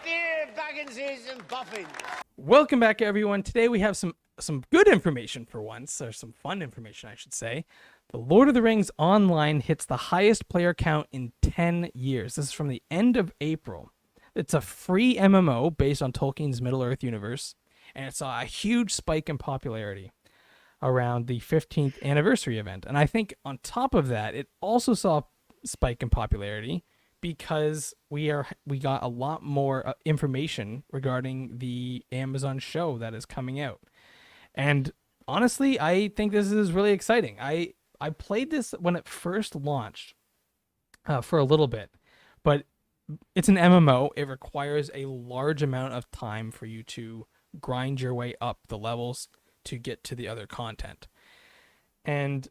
dear Bagginses and Boffins. Welcome back, everyone. Today we have some good information for once, or some fun information, I should say. The Lord of the Rings Online hits the highest player count in 10 years. This is from the end of April. It's a free MMO based on Tolkien's Middle-earth universe, and it saw a huge spike in popularity around the 15th anniversary event. And I think on top of that, it also saw a spike in popularity because we got a lot more information regarding the Amazon show that is coming out. And honestly, I think this is really exciting. I played this when it first launched for a little bit, but it's an MMO. It requires a large amount of time for you to grind your way up the levels to get to the other content. And,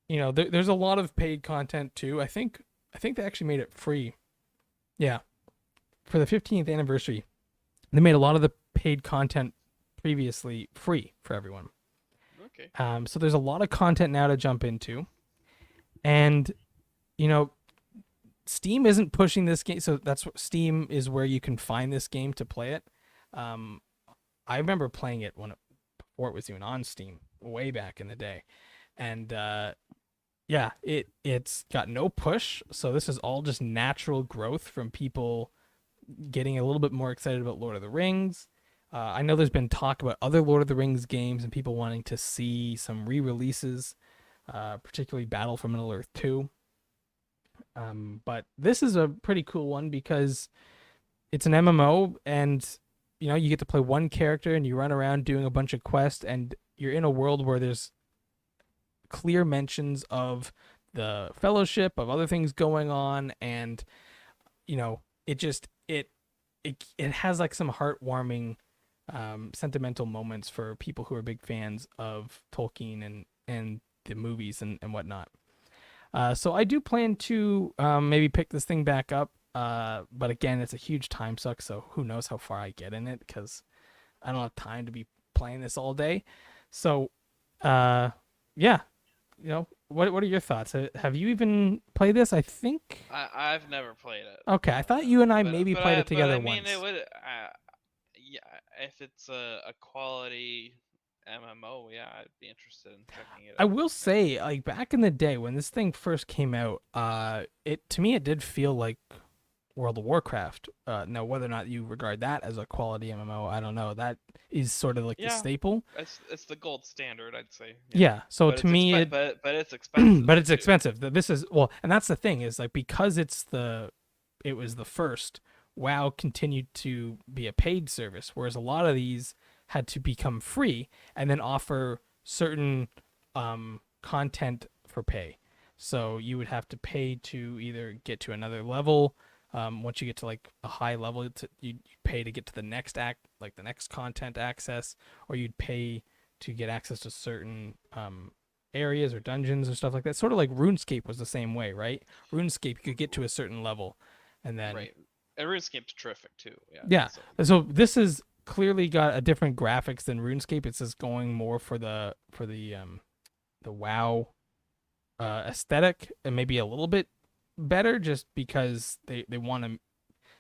you know, there's a lot of paid content too. I think they actually made it free. Yeah. For the 15th anniversary, they made a lot of the paid content previously free for everyone. Okay. So there's a lot of content now to jump into. And, you know, Steam isn't pushing this game. So that's what Steam is, where you can find this game to play it. I remember playing it before it was even on Steam, way back in the day. And, yeah, it's got no push, so this is all just natural growth from people getting a little bit more excited about Lord of the Rings. I know there's been talk about other Lord of the Rings games and people wanting to see some re-releases, particularly Battle for Middle-earth 2. But this is a pretty cool one because it's an MMO, and you know, you get to play one character and you run around doing a bunch of quests, and you're in a world where there's clear mentions of the Fellowship, of other things going on, and you know, it has like some heartwarming sentimental moments for people who are big fans of Tolkien and the movies and whatnot. So I do plan to maybe pick this thing back up, but again, it's a huge time suck, so who knows how far I get in it, because I don't have time to be playing this all day. So yeah, you know, what are your thoughts? Have you even played this? I think I've never played it. Okay, I thought you and I maybe played it together once. It would, yeah, if it's a quality MMO, yeah, I'd be interested in checking it out. I will say, like, back in the day when this thing first came out, to me it did feel like World of Warcraft. Now, whether or not you regard that as a quality MMO, I don't know. That is sort of like the staple. It's the gold standard, I'd say. Yeah. So but to me, but it's expensive. But it's expensive. This is, well, and that's the thing, is like, because it was the first, WoW continued to be a paid service, whereas a lot of these had to become free and then offer certain content for pay. So you would have to pay to either get to another level. Once you get to like a high level, you'd pay to get to the next the next content access, or you'd pay to get access to certain areas or dungeons or stuff like that. Sort of like RuneScape was the same way, right? RuneScape, you could get to a certain level, and then right. And RuneScape's terrific too. Yeah. So this is clearly got a different graphics than RuneScape. It's just going more for the WoW aesthetic, and maybe a little bit better, just because they want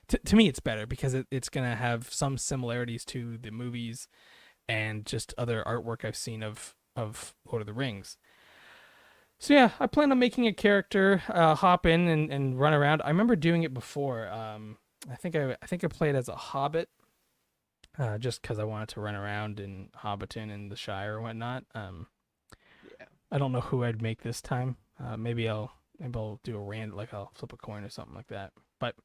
to me it's better because it's gonna have some similarities to the movies and just other artwork I've seen of Lord of the Rings. So yeah, I plan on making a character, hop in and run around. I remember doing it before. I think I played as a hobbit, just because I wanted to run around in Hobbiton and the Shire and whatnot. Yeah. I don't know who I'd make this time. Maybe I'll do a random, like I'll flip a coin or something like that. But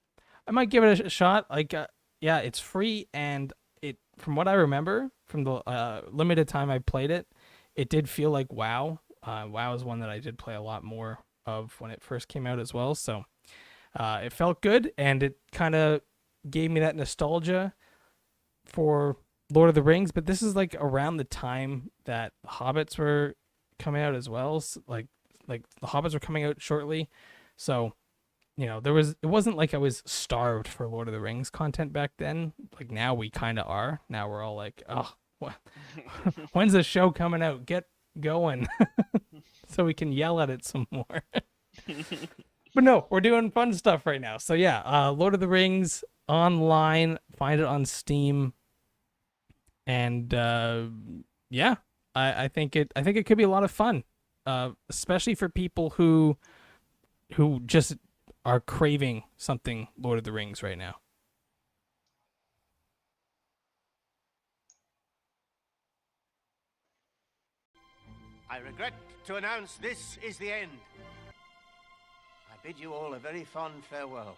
I might give it a shot. Like, yeah, it's free, and from what I remember from the limited time I played it, it did feel like WoW. WoW is one that I did play a lot more of when it first came out as well. So it felt good, and it kind of gave me that nostalgia for Lord of the Rings. But this is like around the time that Hobbits were coming out as well. So, like the Hobbits were coming out shortly. So, you know, it wasn't like I was starved for Lord of the Rings content back then. Like now we kind of are. Now we're all like, oh, what? When's the show coming out? Get going. So we can yell at it some more. But no, we're doing fun stuff right now. So yeah, Lord of the Rings online. Find it on Steam. And yeah, I think it could be a lot of fun, especially for people who just are craving something Lord of the Rings right now. I regret to announce this is the end. I bid you all a very fond farewell.